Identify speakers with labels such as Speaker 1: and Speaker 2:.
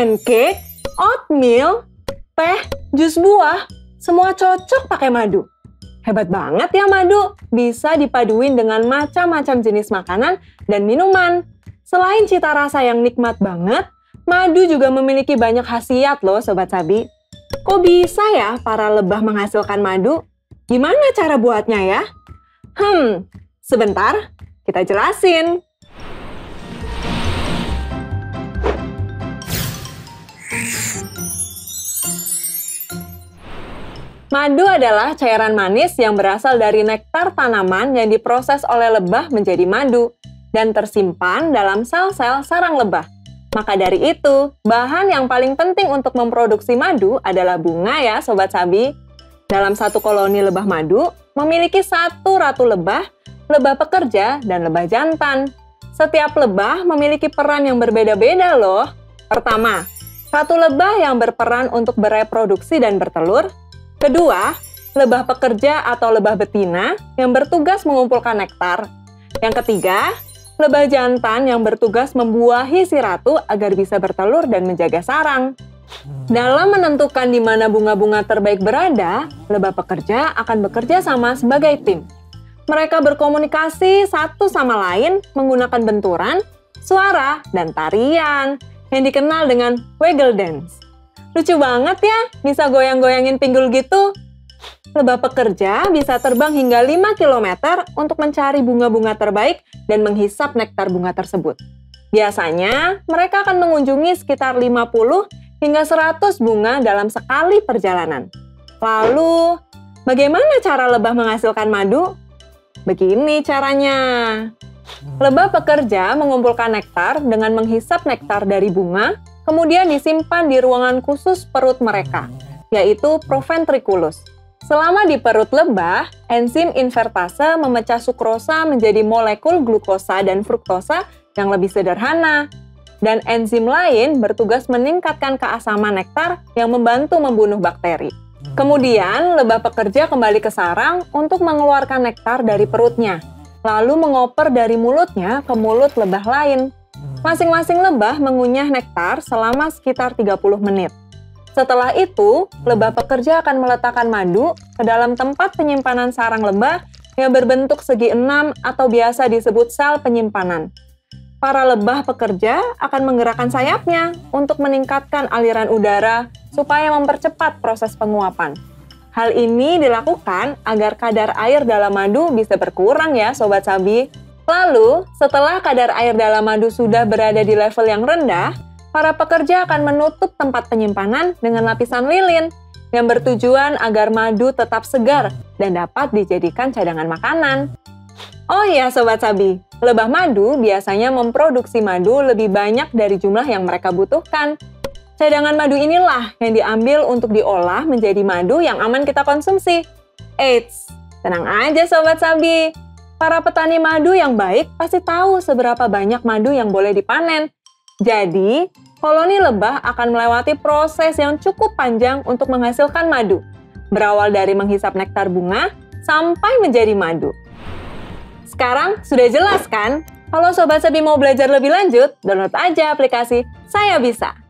Speaker 1: pancake, oatmeal, teh, jus buah, semua cocok pakai madu. Hebat banget ya madu, bisa dipaduin dengan macam-macam jenis makanan dan minuman. Selain cita rasa yang nikmat banget, madu juga memiliki banyak khasiat loh Sobat Sabi. Kok bisa ya para lebah menghasilkan madu? Gimana cara buatnya ya? Sebentar, kita jelasin. Madu adalah cairan manis yang berasal dari nektar tanaman yang diproses oleh lebah menjadi madu dan tersimpan dalam sel-sel sarang lebah. Maka dari itu, bahan yang paling penting untuk memproduksi madu adalah bunga ya Sobat Sabi. Dalam satu koloni lebah madu, memiliki satu ratu lebah, lebah pekerja, dan lebah jantan. Setiap lebah memiliki peran yang berbeda-beda loh. Pertama, ratu lebah yang berperan untuk bereproduksi dan bertelur. Kedua, lebah pekerja atau lebah betina yang bertugas mengumpulkan nektar. Yang ketiga, lebah jantan yang bertugas membuahi si ratu agar bisa bertelur dan menjaga sarang. Dalam menentukan di mana bunga-bunga terbaik berada, lebah pekerja akan bekerja sama sebagai tim. Mereka berkomunikasi satu sama lain menggunakan benturan, suara, dan tarian yang dikenal dengan waggle dance. Lucu banget ya, bisa goyang-goyangin pinggul gitu. Lebah pekerja bisa terbang hingga 5 km untuk mencari bunga-bunga terbaik dan menghisap nektar bunga tersebut. Biasanya, mereka akan mengunjungi sekitar 50 hingga 100 bunga dalam sekali perjalanan. Lalu, bagaimana cara lebah menghasilkan madu? Begini caranya. Lebah pekerja mengumpulkan nektar dengan menghisap nektar dari bunga, kemudian disimpan di ruangan khusus perut mereka, yaitu proventriculus. Selama di perut lebah, enzim invertase memecah sukrosa menjadi molekul glukosa dan fruktosa yang lebih sederhana. Dan enzim lain bertugas meningkatkan keasaman nektar yang membantu membunuh bakteri. Kemudian, lebah pekerja kembali ke sarang untuk mengeluarkan nektar dari perutnya, lalu mengoper dari mulutnya ke mulut lebah lain. Masing-masing lebah mengunyah nektar selama sekitar 30 menit. Setelah itu, lebah pekerja akan meletakkan madu ke dalam tempat penyimpanan sarang lebah yang berbentuk segi enam atau biasa disebut sel penyimpanan. Para lebah pekerja akan menggerakkan sayapnya untuk meningkatkan aliran udara supaya mempercepat proses penguapan. Hal ini dilakukan agar kadar air dalam madu bisa berkurang ya Sobat Sabi. Lalu, setelah kadar air dalam madu sudah berada di level yang rendah, para pekerja akan menutup tempat penyimpanan dengan lapisan lilin yang bertujuan agar madu tetap segar dan dapat dijadikan cadangan makanan. Oh iya Sobat Sabi, lebah madu biasanya memproduksi madu lebih banyak dari jumlah yang mereka butuhkan. Cadangan madu inilah yang diambil untuk diolah menjadi madu yang aman kita konsumsi. Eits, tenang aja Sobat Sabi. Para petani madu yang baik pasti tahu seberapa banyak madu yang boleh dipanen. Jadi, koloni lebah akan melewati proses yang cukup panjang untuk menghasilkan madu. Berawal dari menghisap nektar bunga sampai menjadi madu. Sekarang sudah jelas kan? Kalau Sobat Sabi mau belajar lebih lanjut, download aja aplikasi Saya Bisa.